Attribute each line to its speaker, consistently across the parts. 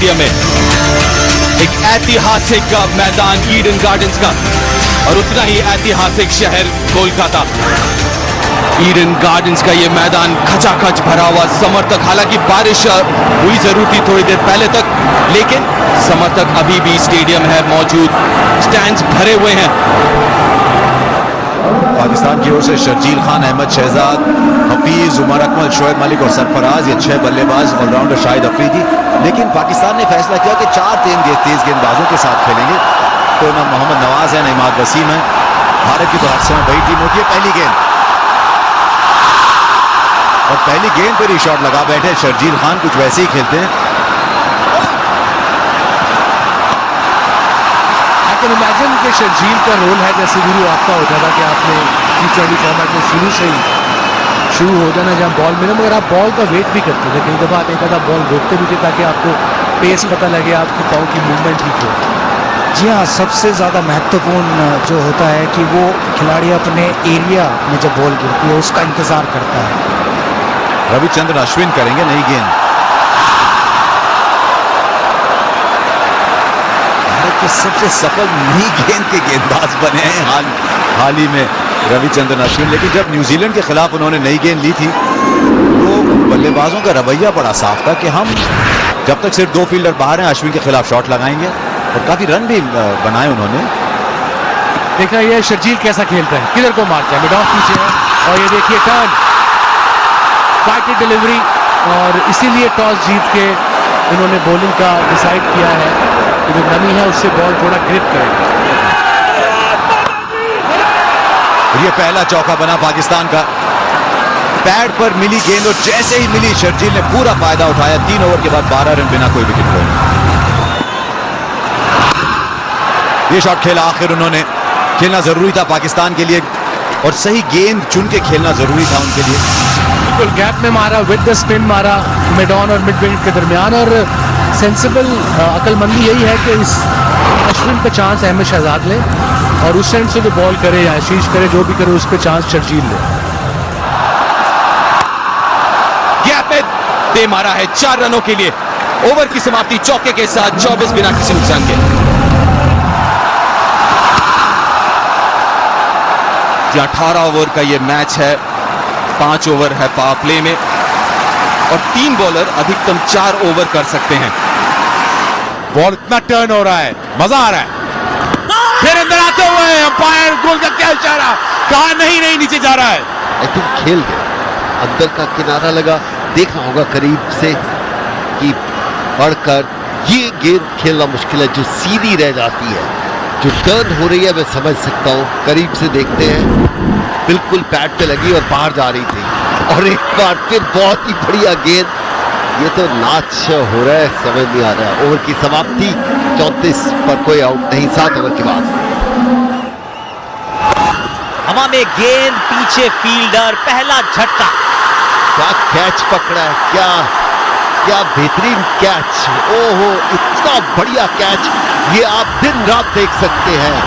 Speaker 1: Stadium में, एक ऐतिहासिक मैदान ईडन गार्डन्स का, और उतना ही ऐतिहासिक शहर कोलकाता। ईडन गार्डन्स का ये मैदान खचाखच भरा हुआ समर्थक, हालांकि बारिश हुई जरूर थी थोड़ी देर पहले तक, लेकिन समर्थक अभी भी स्टेडियम है मौजूद, स्टैंड्स भरे हुए हैं।
Speaker 2: पाकिस्तान की ओर से शर्जील खान, अहमद शहजाद, हफीज, उमर अकमल, शोएब मलिक और सरफराज, ये 6 बल्लेबाज, ऑलराउंडर शाहिद अफरीदी। लेकिन पाकिस्तान ने फैसला किया कि 4 तेज गेंदबाजों के साथ खेलेंगे। तो ना मोहम्मद नवाज है, ना इमाद वसीम है। भारत की तो 8 से वही टीम होती है। पहली गेंद, और पहली गेंद पर ही शॉट लगा बैठे शर्जील खान, कुछ वैसे ही खेलते हैं।
Speaker 3: इमेजिन कि शर्जील का रोल है जैसे गुरु आपका होता था कि आपने T20 फॉर्मेट में शुरू से ही शुरू हो जाना जहाँ बॉल मिले, मगर आप बॉल का वेट भी करते थे। कई दफ़ा एक आधा बॉल रोकते भी थे ताकि आपको पेस पता लगे, आपकी पाँव की मूवमेंट ठीक हो।
Speaker 4: जी हाँ, सबसे ज़्यादा महत्वपूर्ण जो होता है कि वो खिलाड़ी अपने एरिया में जब बॉल गिरती है उसका इंतज़ार करता है।
Speaker 2: रविचंद्रन अश्विन करेंगे नई गेंद। भारत के सबसे सफल नई गेंद के गेंदबाज बने हैं हाल ही में रविचंद्रन अश्विन। लेकिन जब न्यूजीलैंड के खिलाफ उन्होंने नई गेंद ली थी तो बल्लेबाजों का रवैया बड़ा साफ था कि हम जब तक सिर्फ 2 फील्डर बाहर हैं अश्विन के खिलाफ शॉट लगाएंगे, और काफी रन भी बनाए उन्होंने।
Speaker 3: देखना ये शर्जील कैसा खेलता है, किधर को मारता है, मिड ऑफ पीछे है, और ये देखिए टर्न, फाइटेड डिलीवरी, और इसीलिए टॉस जीत के इन्होंने बॉलिंग का डिसाइड किया है कि जो नमी है उससे बॉल थोड़ा ग्रिप करेगा।
Speaker 2: ये पहला चौका बना पाकिस्तान का। पैड पर मिली गेंद और जैसे ही मिली शर्जील ने पूरा फायदा उठाया। 3 ओवर के बाद 12 रन बिना कोई विकेट खोए। ये शॉट खेला आखिर उन्होंने, खेलना जरूरी था पाकिस्तान के लिए, और सही गेंद चुन के खेलना जरूरी था उनके लिए।
Speaker 3: बिल्कुल गैप में मारा, विद द स्पिन मारा, मिड ऑन और मिड विकेट के दरमियान, और सेंसिबल अकलमंदी यही है कि इस अश्विन पे चांस अहमद शहजाद ले, और उस एंड से जो बॉल करे या आशीष करे, जो भी करे उस पे चांस शर्जील ले।
Speaker 1: गैप में दे मारा है 4 रनों के लिए। ओवर की समाप्ति चौके के साथ 24 बिना किसी नुकसान के। 18 ओवर का ये मैच है, 5 ओवर है पावर प्ले में, और 3 बॉलर अधिकतम 4 ओवर कर सकते हैं।
Speaker 5: बॉल इतना टर्न हो रहा है, मजा आ रहा है। फिर अंदर आते हुए अंपायर गोल का क्या इशारा, कहा नहीं नीचे जा रहा है।
Speaker 6: आई थिंक खेल गया, अंदर का किनारा लगा, देखा होगा करीब से कि बढ़कर ये गेंद खेलना मुश्किल है जो सीधी रह जाती है, जो टर्न हो रही है मैं समझ सकता हूँ। करीब से देखते हैं, बिल्कुल पैड पे लगी और बाहर जा रही थी, और एक बार फिर बहुत ही बढ़िया गेंद। ये तो नाच हो रहा है, समझ नहीं आ रहा है। ओवर की समाप्ति 34 पर कोई आउट नहीं, 7 ओवर के बाद।
Speaker 7: हवा में गेंद, पीछे फील्डर, पहला झटका।
Speaker 6: क्या कैच पकड़ा है, क्या बेहतरीन कैच। ओहो, इतना बढ़िया कैच, ये आप दिन रात देख सकते हैं।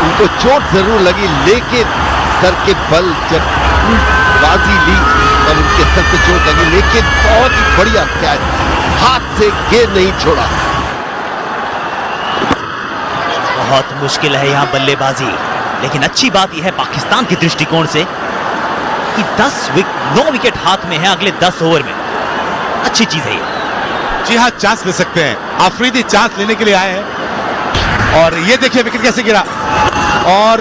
Speaker 6: उनको चोट जरूर लगी, लेकिन सर के बल जब बाजी ली तब उनके सर पे चोट लगी, लेकिन बहुत ही बढ़िया कैच, हाथ से गेंद नहीं छोड़ा।
Speaker 7: बहुत मुश्किल है यहाँ बल्लेबाजी, लेकिन अच्छी बात यह है पाकिस्तान के दृष्टिकोण से कि 9 विकेट हाथ में है अगले 10 ओवर में। अच्छी चीज है ये।
Speaker 5: जी हाँ, चांस ले सकते हैं। अफरीदी चांस लेने के लिए आए हैं, और ये देखिए विकेट कैसे गिरा, और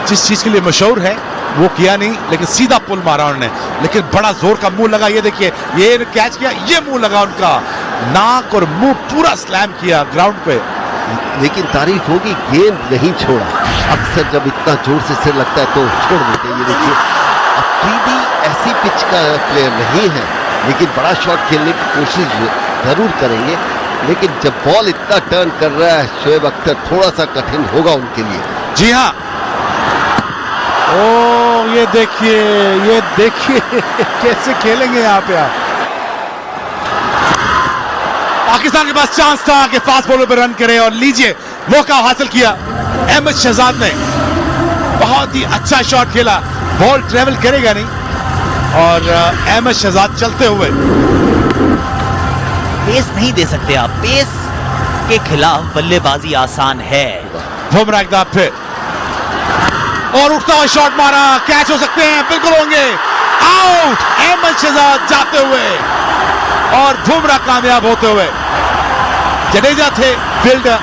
Speaker 5: जिस चीज के लिए मशहूर है वो किया नहीं, लेकिन सीधा पुल मारा उन्होंने, लेकिन बड़ा जोर का मुंह लगा। ये देखिए, ये कैच किया, ये मुंह लगा उनका, नाक और मुंह पूरा स्लैम किया ग्राउंड पे।
Speaker 6: लेकिन तारीफ होगी, गेंद नहीं छोड़ा। अक्सर जब इतना जोर से सिर लगता है तो छोड़ देते। ये देखिए, अफरीदी ऐसी पिच का प्लेयर नहीं है, लेकिन बड़ा शॉट खेलने की कोशिश जरूर करेंगे, लेकिन जब बॉल इतना टर्न कर रहा है शोएब अख्तर, थोड़ा सा कठिन होगा उनके लिए।
Speaker 5: जी हाँ, ओ ये देखिए कैसे खेलेंगे यहाँ पे आप। पाकिस्तान के पास चांस था कि फास्ट बॉलर पे रन करे, और लीजिए मौका हासिल किया। अहमद शहजाद ने बहुत ही अच्छा शॉट खेला, बॉल ट्रेवल करेगा नहीं, और अहमद शहजाद चलते हुए
Speaker 7: पेस नहीं दे सकते आप, पेस के खिलाफ बल्लेबाजी आसान है।
Speaker 5: बुमराह एक दफा फिर और उठता हुआ शॉट मारा, कैच हो सकते हैं, बिल्कुल होंगे, आउट। अहमद शहजाद जाते हुए और बुमराह कामयाब होते हुए। जडेजा थे फील्डर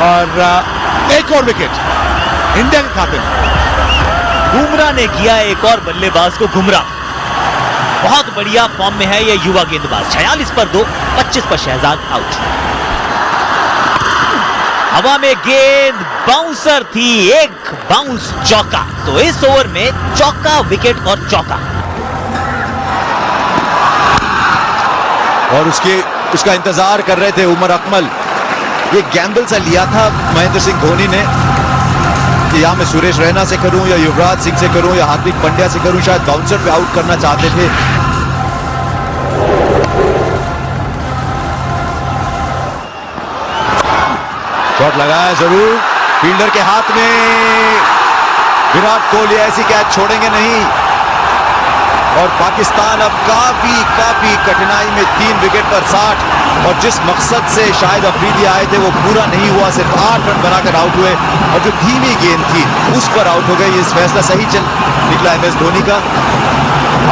Speaker 5: और एक और विकेट इंडिया के खाते में।
Speaker 7: बुमराह ने किया एक और बल्लेबाज को गुमराह। बहुत बढ़िया फॉर्म में है ये युवा गेंदबाज। 46 पर 2, 25 पर शहजाद आउट। हवा में गेंद बाउंसर थी, एक बाउंस चौका। तो इस ओवर में चौका, विकेट और चौका।
Speaker 2: और उसका इंतजार कर रहे थे उमर अकमल। ये गैम्बल सा लिया था महेंद्र सिंह धोनी ने कि या मैं सुरेश रैना से करूं या युवराज सिंह से करूं या हार्दिक पांड्या से करूं, शायद बाउंसर पे आउट करना चाहते थे। शॉट लगाया जरूर, फील्डर के हाथ में। विराट कोहली ऐसी कैच छोड़ेंगे नहीं और पाकिस्तान अब काफी कठिनाई में 3 विकेट पर 60। और जिस मकसद से शायद अफरीदी आए थे वो पूरा नहीं हुआ, सिर्फ 8 रन बनाकर आउट हुए और जो धीमी गेंद थी उस पर आउट हो गई। इस फैसला सही चल निकला MS धोनी का।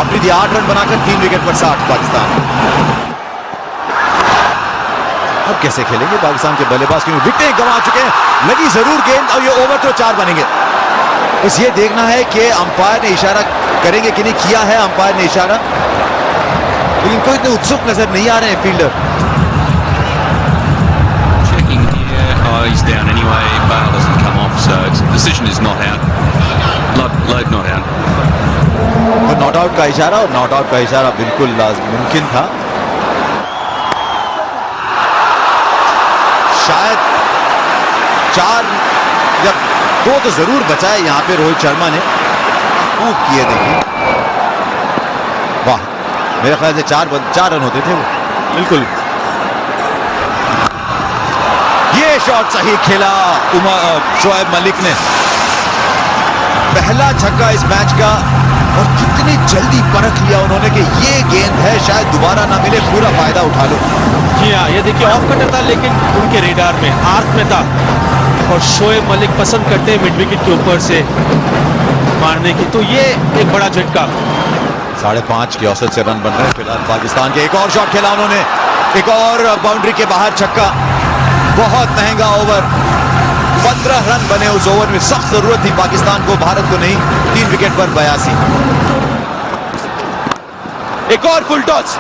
Speaker 2: अफरीदी 8 रन बनाकर 3 विकेट पर 60 पाकिस्तान। अब कैसे खेलेंगे पाकिस्तान के बल्लेबाज, क्योंकि विकेटें गंवा चुके हैं। लगी जरूर गेंद और ये ओवर तो 4 बनेंगे। बस ये देखना है कि अंपायर ने इशारा करेंगे कि नहीं किया है अंपायर ने इशारा, लेकिन कोई इतने उत्सुक नजर नहीं आ रहे हैं fielder.
Speaker 1: Checking here. Oh, he's down anyway. Bale doesn't come off, so the decision is not out. Load not out.
Speaker 2: तो नॉट आउट का इशारा, और नॉट आउट का इशारा बिल्कुल मुमकिन था। शायद 4 या 2 तो जरूर बचाए यहां पे रोहित शर्मा ने। खूब किए, देखिए, वाह, मेरे ख्याल से 4 रन होते थे वो।
Speaker 5: बिल्कुल
Speaker 2: ये शॉट सही खेला शोएब मलिक ने। पहला छक्का इस मैच का और कितनी जल्दी परख लिया उन्होंने कि ये गेंद है, शायद दोबारा ना मिले, पूरा फायदा उठा लो।
Speaker 3: जी हाँ, ये देखिए ऑफ कटर था लेकिन उनके रेडार में, आर्क में था। और शोएब मलिक पसंद करते हैं मिड विकेट के ऊपर से मारने की, तो ये एक बड़ा झटका।
Speaker 2: 5.5 के औसत से रन बन रहे हैं फिलहाल पाकिस्तान के। एक और शॉट खेला उन्होंने, एक और बाउंड्री के बाहर छक्का। बहुत महंगा ओवर, 15 रन बने उस ओवर में। सख्त जरूरत थी पाकिस्तान को, भारत को नहीं। 3 विकेट पर 82। एक और फुल टॉस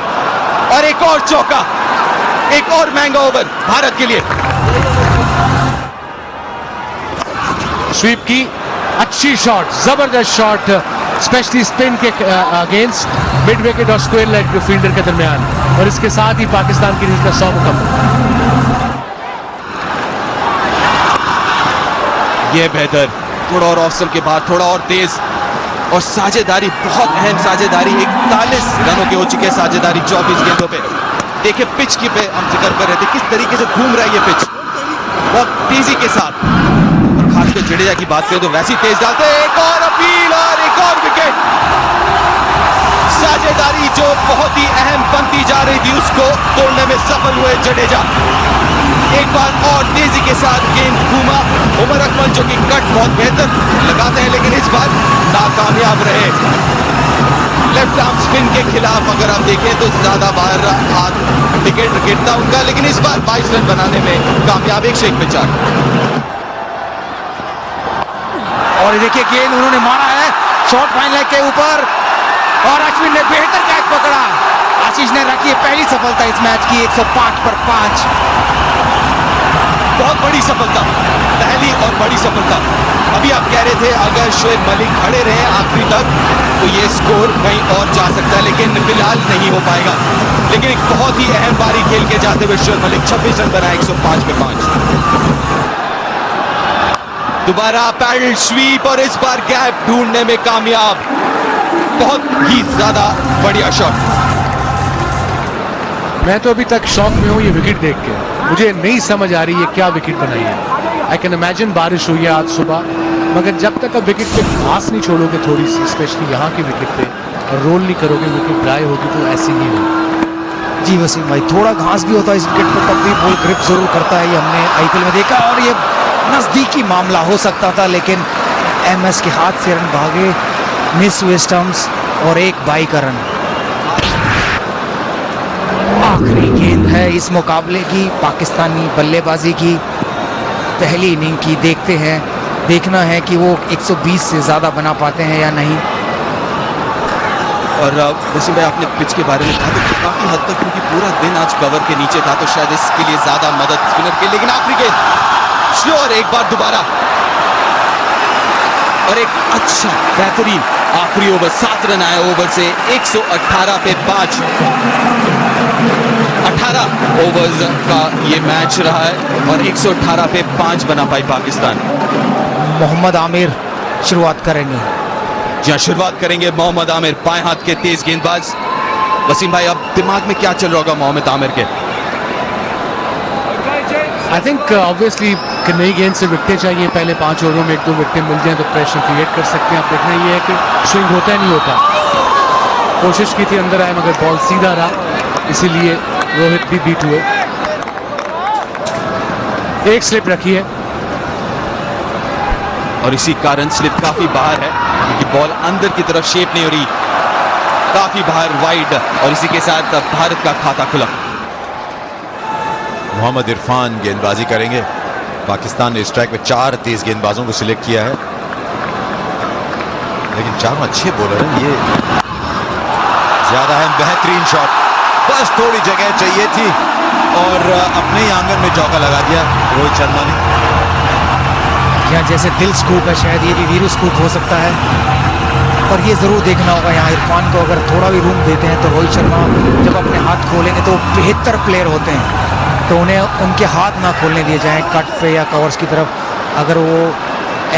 Speaker 2: और एक और चौका, एक और महंगा ओवर भारत के लिए।
Speaker 3: स्वीप की अच्छी शॉट, जबरदस्त शॉट, स्पेशली स्पिन के अगेंस्ट मिड विकेट और स्क्वायर लेग के फील्डर के दरमियान। और इसके साथ ही पाकिस्तान की टीम का 100 मुकम्मल।
Speaker 1: ये बेहतर, थोड़ा और ऑफ के बाद थोड़ा और तेज, और साझेदारी, बहुत अहम साझेदारी। 41 रनों के हो चुके हैं साझेदारी 24 गेंदों पे। देखिए पिच की पे हम जिक्र कर रहे थे, किस तरीके से घूम रहा है ये पिच, बहुत तेजी के साथ। और खासकर जडेजा की बात करें तो वैसी तेज डालते हैं। एक और अपील और एक और विकेट। साझेदारी जो बहुत ही अहम बनती जा रही थी उसको तोड़ने में सफल हुए जडेजा। एक बार और तेजी के साथ गेंद घूमा। उमर अकमल जो कि कट बहुत बेहतर लगाते हैं लेकिन इस बार नाकामयाब रहे। लेफ्ट आर्म स्पिन के खिलाफ अगर आप देखें तो ज्यादा बाहर विकेट गिरता उनका, लेकिन इस बार 22 रन बनाने में कामयाब। 101 पे 4।
Speaker 4: और ये देखिए गेंद उन्होंने मारा है शॉर्ट फाइन लेग के ऊपर और अश्विन ने बेहतर कैच पकड़ा। आशीष ने रखी है पहली सफलता इस मैच की, 105 पर 5।
Speaker 1: बहुत बड़ी सफलता, पहली और बड़ी सफलता। अभी आप कह रहे थे अगर शोएब मलिक खड़े रहे आखिरी तक तो ये स्कोर कहीं और जा सकता है, लेकिन फिलहाल नहीं हो पाएगा। लेकिन एक बहुत ही अहम पारी खेल के जाते हुए शोएब मलिक 26 रन बनाए 105 पे 5। दोबारा पैडल स्वीप और इस बार गैप ढूंढने में कामयाब। बहुत ही ज्यादा बढ़िया शॉट।
Speaker 3: मैं तो अभी तक शॉक में हूँ ये विकेट देख के, मुझे नहीं समझ आ रही है क्या विकेट बनाई है। आई कैन इमेजिन बारिश हुई है आज सुबह, मगर जब तक अब विकेट पे घास नहीं छोड़ोगे थोड़ी सी, स्पेशली यहाँ की विकेट पे, और रोल नहीं करोगे, विकेट ड्राई होगी तो ऐसी ही होगी।
Speaker 4: जी वसीम भाई, थोड़ा घास भी होता है इस विकेट पर तब भी बॉल ग्रिप जरूर करता है, ये हमने आईपीएल में देखा और ये नजदीकी मामला हो सकता था, लेकिन एमएस के हाथ से रन भागे, मिस हुए स्टंप्स और एक बाई का रन। आखिरी गेंद है इस मुकाबले की, पाकिस्तानी बल्लेबाजी की पहली इनिंग की। देखते हैं, देखना है कि वो 120 से ज़्यादा बना पाते हैं या नहीं।
Speaker 1: और वसीम भाई, आपने पिच के बारे में कहा तो काफी हद तक, क्योंकि पूरा दिन आज कवर के नीचे था तो शायद इसके लिए ज्यादा मदद स्पिनर के, लेकिन आखिरी गेंद श्योर एक बार दोबारा और एक अच्छा बेहतरीन आखिरी ओवर, 7 रन आए ओवर से, 118 पे 5। 18 ओवर्स का ये मैच रहा है और 118 पे 5 बना पाई पाकिस्तान।
Speaker 4: मोहम्मद आमिर शुरुआत करेंगे।
Speaker 1: जहां शुरुआत करेंगे मोहम्मद आमिर, बाएं हाथ के तेज गेंदबाज। वसीम भाई, अब दिमाग में क्या चल रहा होगा मोहम्मद आमिर के?
Speaker 3: आई थिंक ऑब्वियसली कि नई गेंद से विकेटें चाहिए, पहले 5 ओवरों में 1-2 विकेटें मिल जाएं तो प्रेशर क्रिएट कर सकते हैं। अब देखना ये है कि स्विंग होता है नहीं होता। कोशिश की थी अंदर आए मगर बॉल सीधा रहा, इसीलिए रोहित भी बीट हुए। एक स्लिप रखी है
Speaker 1: और इसी कारण स्लिप काफी बाहर है, क्योंकि बॉल अंदर की तरफ शेप नहीं हो रही, काफी बाहर वाइड, और इसी के साथ भारत का खाता खुला।
Speaker 2: मोहम्मद इरफान गेंदबाजी करेंगे। पाकिस्तान ने स्ट्राइक में 4 तेज गेंदबाजों को सिलेक्ट किया है, लेकिन 4 अच्छे बॉलर हैं। ये ज्यादा है, बेहतरीन शॉट, बस थोड़ी जगह चाहिए थी और अपने ही आंगन में चौका लगा दिया रोहित शर्मा ने।
Speaker 4: या जैसे दिल स्कूप है, शायद ये भी वीरू स्कूप हो सकता है, पर ये जरूर देखना होगा यहाँ इरफान को, अगर थोड़ा भी रूम देते हैं तो रोहित शर्मा जब अपने हाथ खोलेंगे तो बेहतर प्लेयर होते हैं, तो उन्हें उनके हाथ ना खोलने दिए जाएं कट पे या कवर्स की तरफ। अगर वो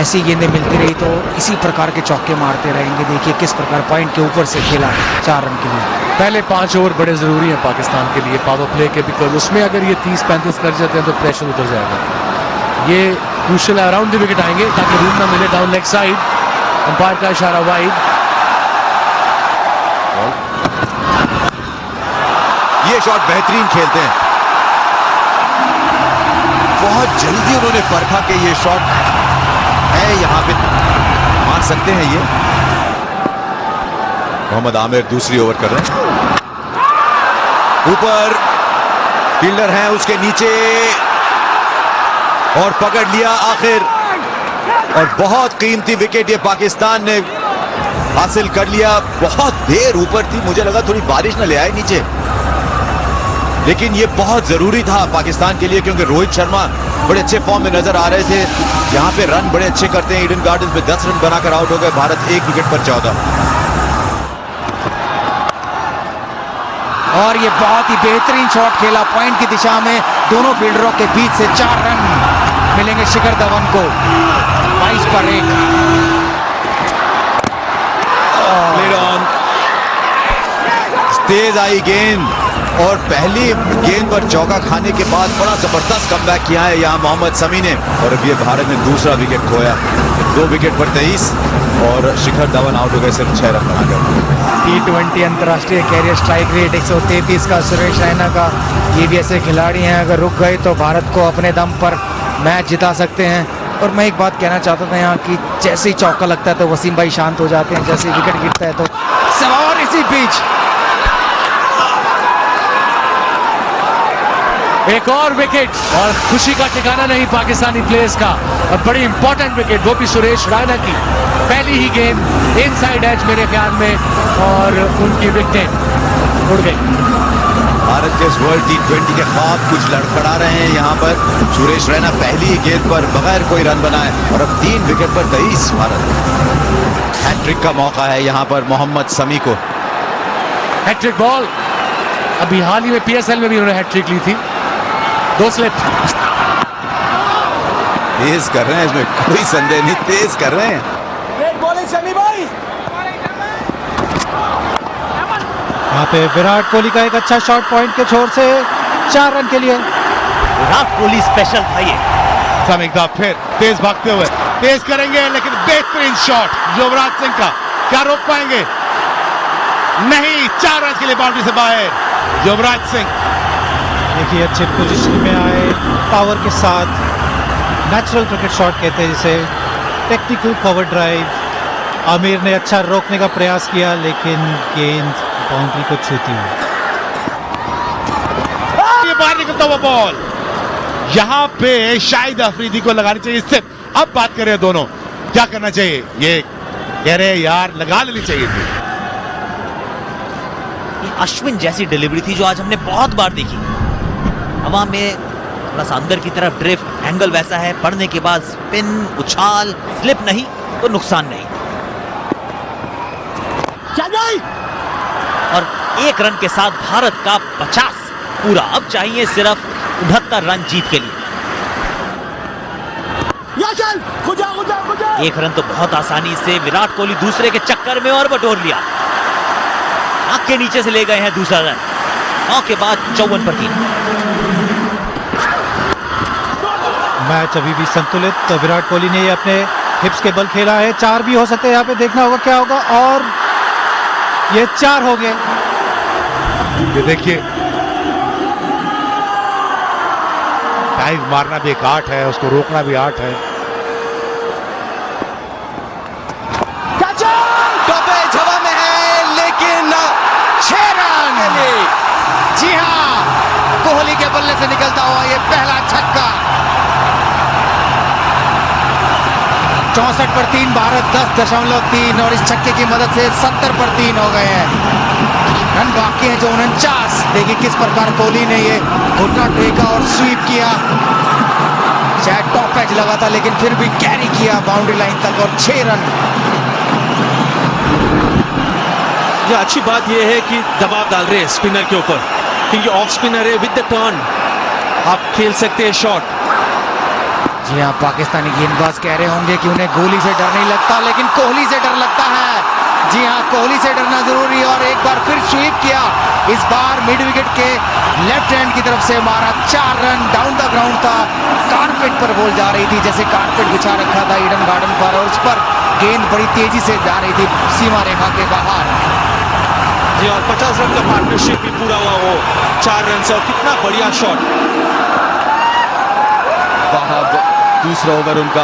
Speaker 4: ऐसी गेंदें मिलती रही तो इसी प्रकार के चौके मारते रहेंगे। देखिए किस प्रकार पॉइंट के ऊपर से खेला 4 रन के लिए।
Speaker 3: पहले 5 ओवर बड़े ज़रूरी हैं पाकिस्तान के लिए पावर प्ले के, बिकॉज उसमें अगर ये 30-35 कर जाते हैं तो प्रेशर उतर जाएगा। ये क्रूशियल अराउंड द विकेट आएंगे ताकि रूम ना मिले डाउन लेग साइड। अंपायर का इशारा वाइड।
Speaker 2: ये शॉट बेहतरीन खेलते हैं, बहुत जल्दी उन्होंने परखा कि ये शॉट है, यहां पे मार सकते हैं ये। मोहम्मद आमिर दूसरी ओवर कर रहे हैं, ऊपर फील्डर हैं उसके नीचे और पकड़ लिया आखिर, और बहुत कीमती विकेट ये पाकिस्तान ने हासिल कर लिया। बहुत देर ऊपर थी, मुझे लगा थोड़ी बारिश न ले आए नीचे, लेकिन ये बहुत जरूरी था पाकिस्तान के लिए, क्योंकि रोहित शर्मा बड़े अच्छे फॉर्म में नजर आ रहे थे। यहां पे रन बड़े अच्छे करते हैं। ईडन गार्डन्स में 10 रन बनाकर आउट हो गए भारत, 1 विकेट पर 14।
Speaker 4: और ये बहुत ही बेहतरीन शॉट खेला पॉइंट की दिशा में, दोनों फील्डरों के बीच से 4 रन मिलेंगे शिखर धवन को, 22 पर 1।
Speaker 2: प्लेड ऑन, तेज आई गेंद और पहली गेंद पर चौका खाने के बाद बड़ा जबरदस्त कमबैक किया है यहाँ मोहम्मद शमी ने, और अब ये भारत ने दूसरा विकेट खोया। 2 विकेट पर 23 और शिखर धवन आउट हो गए सिर्फ 6 रन बनाकर।
Speaker 4: T20 अंतर्राष्ट्रीय कैरियर स्ट्राइक रेट 133 का सुरेश रैना का। ये भी ऐसे खिलाड़ी हैं, अगर रुक गए तो भारत को अपने दम पर मैच जिता सकते हैं। और मैं एक बात कहना चाहता था यहाँ कि जैसे ही चौका लगता है तो वसीम भाई शांत हो जाते हैं, जैसे ही विकेट गिरता है तो सवार इसी बीच
Speaker 3: एक और विकेट, और खुशी का ठिकाना नहीं पाकिस्तानी प्लेयर्स का, और बड़ी इंपॉर्टेंट विकेट, वो भी सुरेश रैना की। पहली ही गेंद इनसाइड एज मेरे ख्याल में, और उनकी विकेट उड़ गई।
Speaker 2: भारत के इस वर्ल्ड T20 के ख्वाब कुछ लड़खड़ा रहे हैं यहाँ पर। सुरेश रैना पहली ही गेंद पर बगैर कोई रन बनाए, और अब 3 विकेट पर 23 भारत। हैट्रिक का मौका है यहाँ पर मोहम्मद शमी को।
Speaker 3: हैट्रिक बॉल, अभी हाल ही में PSL में भी उन्होंने हैट्रिक ली थी। 2 स्लिप
Speaker 2: तेज कर रहे हैं, इसमें कोई संदेह नहीं, तेज कर रहे हैं।
Speaker 4: यहाँ पे विराट कोहली का एक अच्छा शॉट पॉइंट के छोर से 4 रन के लिए।
Speaker 7: विराट कोहली स्पेशल था ये।
Speaker 5: समीक्षा फिर तेज भागते हुए तेज करेंगे, लेकिन बेहतरीन शॉट युवराज सिंह का, क्या रोक पाएंगे? नहीं, 4 रन के लिए बाउंड्री से बाहर। युवराज सिंह
Speaker 4: देखिए अच्छे पोजीशन में आए, पावर के साथ, नेचुरल क्रिकेट शॉट कहते हैं जिसे, टेक्निकल कवर ड्राइव। आमिर ने अच्छा रोकने का प्रयास किया लेकिन गेंद बाउंड्री को छूती हुई।
Speaker 5: ये बाहर निकलता हुआ बॉल, यहां पे शाहिद अफरीदी को लगानी चाहिए सिर्फ। अब बात करें दोनों, क्या करना चाहिए? ये कह रहे हैं यार लगा लेनी चाहिए थी।
Speaker 7: ये अश्विन जैसी डिलीवरी थी जो आज हमने बहुत बार देखी। हवा में थोड़ा सा अंदर की तरफ ड्रिफ्ट, एंगल वैसा है, पड़ने के बाद स्पिन, उछाल, स्लिप नहीं तो नुकसान नहीं। और एक रन के साथ भारत का 50 पूरा। अब चाहिए सिर्फ 69 रन जीत के लिए। एक रन तो बहुत आसानी से विराट कोहली दूसरे के चक्कर में और बटोर लिया। आंख के नीचे से ले गए हैं दूसरा रन। 9 के बाद 54 पर 3।
Speaker 4: मैच अभी भी संतुलित, तो विराट कोहली ने ये अपने हिप्स के बल खेला है। 4 भी हो सकते हैं, यहाँ पे देखना होगा क्या होगा। और ये 4 हो गए।
Speaker 5: ये देखिए डाइव मारना भी एक आर्ट है, उसको रोकना भी आर्ट है।
Speaker 1: टॉपेज हवा में है लेकिन
Speaker 4: 6 रन। जी हाँ, कोहली के बल्ले से निकलता हुआ ये पहला छक्का। 64 पर 3, भारत 10.3 और इस छक्के की मदद से 70 पर 3 हो गए हैं। रन बाकी है जो 49। देखिए किस प्रकार कोहली ने ये घुटना टेका और स्वीप किया। शायद टॉप एज लगा था लेकिन फिर भी कैरी किया बाउंड्री लाइन तक और 6 रन।
Speaker 1: ये अच्छी बात यह है कि दबाव डाल रहे हैं स्पिनर के ऊपर, क्योंकि ऑफ स्पिनर है। विद द टर्न आप खेल सकते हैं शॉट।
Speaker 4: जी हाँ, पाकिस्तानी गेंदबाज कह रहे होंगे कि उन्हें गोली से डर नहीं लगता, लेकिन कोहली से डर लगता है। जी हाँ, कोहली से डरना जरूरी है। और एक बार फिर स्वीप किया, इस बार मिड विकेट के लेफ्ट हैंड की तरफ से मारा। 4 रन। डाउन द ग्राउंड था, कारपेट पर बॉल जा रही थी, जैसे कारपेट बिछा रखा था ईडन गार्डन पर, और उस पर गेंद बड़ी तेजी से जा रही थी सीमा रेखा के बाहर।
Speaker 1: जी और 50 रन का पार्टनरशिप भी पूरा हुआ वो 4 रन से। और कितना बढ़िया शॉट। दूसरा ओवर उनका,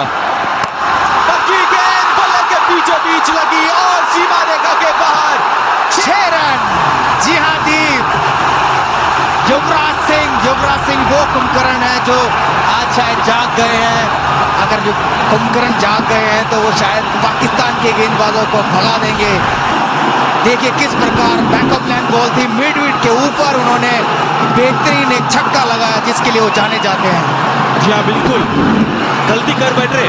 Speaker 1: पक्की गेंद बल्ले के बीचों बीच लगी और सीमा रेखा के बाहर।
Speaker 4: 6 रन। जी हाँ दीप, युवराज सिंह वो कुंभकर्ण है जो आज शायद जाग गए हैं। अगर जो कुंभकर्ण जाग गए हैं तो वो शायद पाकिस्तान के गेंदबाजों को भगा देंगे। देखिए किस प्रकार बैकअप लाइन बॉल थी, मिड विकेट के ऊपर उन्होंने बेहतरीन एक छक्का लगाया जिसके लिए वो जाने जाते हैं।
Speaker 1: जी हाँ बिल्कुल, गलती कर बैठ रहे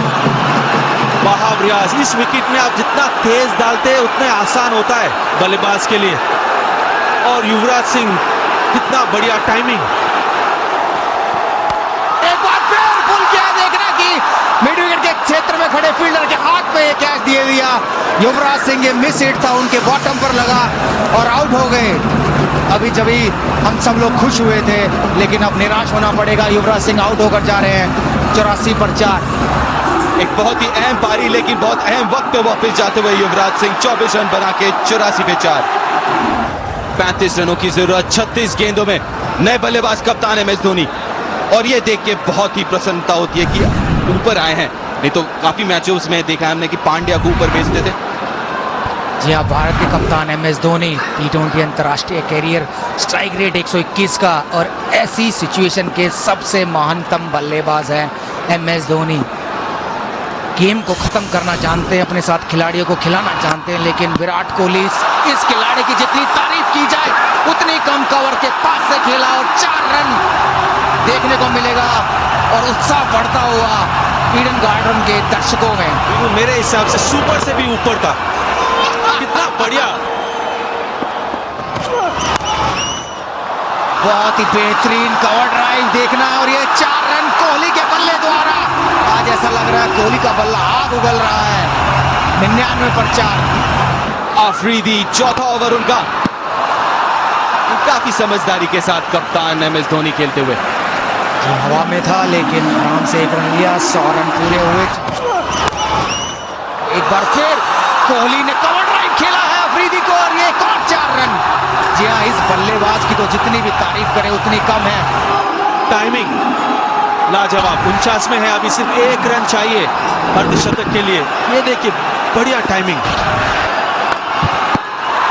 Speaker 1: वहाब रियाज। इस विकेट में आप जितना तेज डालते हैं उतना आसान होता है बल्लेबाज के लिए। और युवराज सिंह कितना बढ़िया टाइमिंग।
Speaker 4: एक बार फिर पुल किया, देखना कि मिड विकेट के क्षेत्र में खड़े फील्डर के हाथ में ये कैच दे दिया। युवराज सिंह ये मिस हिट था, उनके बॉटम पर लगा और आउट हो गए। अभी जभी हम सब लोग खुश हुए थे, लेकिन अब निराश होना पड़ेगा। युवराज सिंह आउट होकर जा रहे हैं 84 पर 4।
Speaker 1: एक बहुत ही अहम पारी, लेकिन बहुत अहम वक्त पे वापस जाते हुए युवराज सिंह 24 रन बना के 84 पे 4। 35 रनों की जरूरत 36 गेंदों में। नए बल्लेबाज कप्तान MS धोनी। और ये देख के बहुत ही प्रसन्नता होती है कि ऊपर आए हैं। नहीं तो काफी मैचेस में देखा हमने कि पांड्या को ऊपर भेजते थे।
Speaker 4: जी हाँ, भारत के कप्तान MS धोनी, T20 अंतर्राष्ट्रीय कैरियर, स्ट्राइक रेट 121 का, और ऐसी सिचुएशन के सबसे महानतम बल्लेबाज हैं MS धोनी। गेम को खत्म करना जानते हैं, अपने साथ खिलाड़ियों को खिलाना जानते हैं, लेकिन विराट कोहली इस खिलाड़ी की जितनी तारीफ की जाए उतनी कम। कवर के पास से खेला और 4 रन देखने को मिलेगा और उत्साह बढ़ता हुआ ईडन गार्डन के दर्शकों में।
Speaker 1: मेरे हिसाब से सुपर से भी ऊपर था। कितना बढ़िया,
Speaker 4: बहुत ही बेहतरीन कवर ड्राइव देखना। और ये 4 रन कोहली के बल्ले द्वारा। आज ऐसा लग रहा है कोहली का बल्ला आग उगल रहा है। 99 पर 4।
Speaker 1: आफरीदी चौथा ओवर उनका। काफी समझदारी के साथ कप्तान MS धोनी खेलते हुए।
Speaker 4: हवा में था लेकिन आराम से 1 रन लिया। 100 रन पूरे हुए। एक बार फिर कोहली ने कवर ड्राइव खेला है अफरीदी को और ये एक और 4 रन। जी हाँ, इस बल्लेबाज की तो जितनी भी तारीफ करें उतनी कम है।
Speaker 8: टाइमिंग लाजवाब, 49 में है, अभी सिर्फ 1 रन चाहिए अर्धशतक के लिए। ये देखिए बढ़िया टाइमिंग।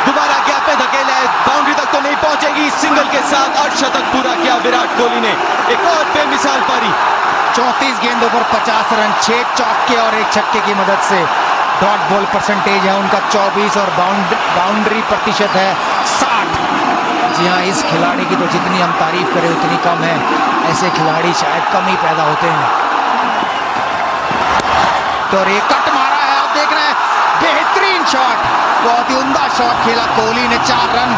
Speaker 1: दोबारा गैप में धकेला है, बाउंड्री तक तो नहीं पहुंचेगी। सिंगल के साथ अर्धशतक पूरा किया विराट कोहली ने। एक और बेमिसाल पारी।
Speaker 4: 34 गेंदों पर 50 रन, 6 चौके और 1 छक्के की मदद से। डॉट बॉल परसेंटेज है उनका 24 और बाउंड्री प्रतिशत है 60। जी हाँ, इस खिलाड़ी की तो जितनी हम तारीफ करें उतनी कम है। ऐसे खिलाड़ी शायद कम ही पैदा होते हैं। तो और ये कट मारा है, आप देख रहे हैं, बेहतरीन शॉट, बहुत ही उम्दा शॉट खेला कोहली ने। 4 रन,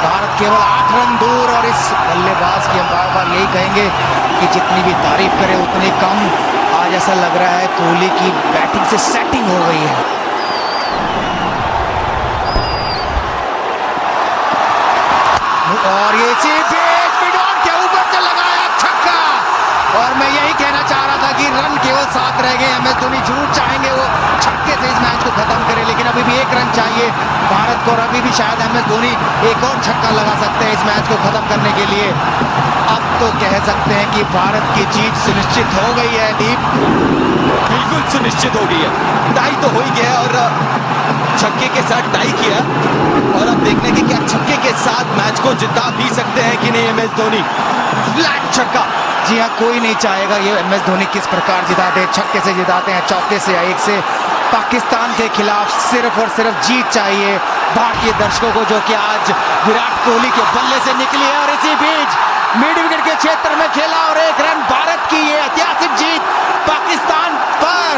Speaker 4: भारत केवल 8 रन दूर। और इस बल्लेबाज की हम बार बार यही कहेंगे कि जितनी भी तारीफ करें उतनी कम। आज ऐसा लग रहा है कोहली की बैटिंग से सेटिंग हो गई है। और ये मिडॉन के ऊपर से लगाया छक्का। और मैं यही कहना चाह रहा था कि रन केवल 7 रह गए। MS धोनी जरूर चाहेंगे वो छक्के से इस मैच को खत्म करे, लेकिन अभी भी 1 रन चाहिए भारत को। और अभी भी शायद MS धोनी एक और छक्का लगा सकते हैं इस मैच को खत्म करने के लिए। अब तो कह सकते हैं कि भारत की जीत सुनिश्चित हो गई है। दीप,
Speaker 1: बिल्कुल सुनिश्चित हो गई है, टाई तो हो ही गया और छक्के के साथ टाई किया। और अब देखने की क्या छक्के के साथ मैच को जिता भी सकते हैं कि नहीं MS धोनी। फ्लैट छक्का।
Speaker 4: जी हाँ, कोई नहीं चाहेगा ये MS धोनी किस प्रकार जिताते हैं, छक्के से जिताते हैं, चौके से या 1 से। पाकिस्तान के खिलाफ सिर्फ और सिर्फ जीत चाहिए भारतीय दर्शकों को, जो कि आज विराट कोहली के बल्ले से निकली है। और इसी बीच मिड विकेट के क्षेत्र में खेला और 1 रन, भारत की ये ऐतिहासिक जीत पाकिस्तान पर।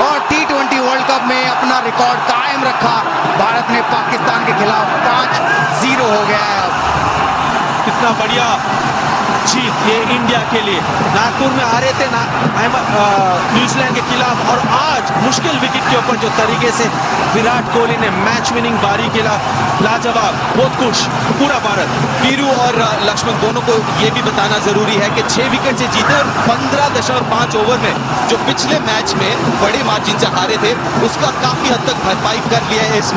Speaker 4: और T20 वर्ल्ड कप में अपना रिकॉर्ड कायम रखा भारत ने पाकिस्तान के खिलाफ। 5-0 हो गया है अब।
Speaker 8: कितना बढ़िया जीत ये इंडिया के लिए। नागपुर में हारे थे न्यूजीलैंड के खिलाफ, और आज मुश्किल विकेट के ऊपर जो तरीके से विराट कोहली ने मैच विनिंग बारी खेला, लाजवाब, बहुत खुश पूरा भारत।
Speaker 1: वीरू और लक्ष्मण दोनों को ये भी बताना जरूरी है कि 6 विकेट से जीते और 15.5 ओवर में जो पिछले मैच में बड़े मार्जिन से हारे थे उसका काफी हद तक भरपाई कर लिया है इस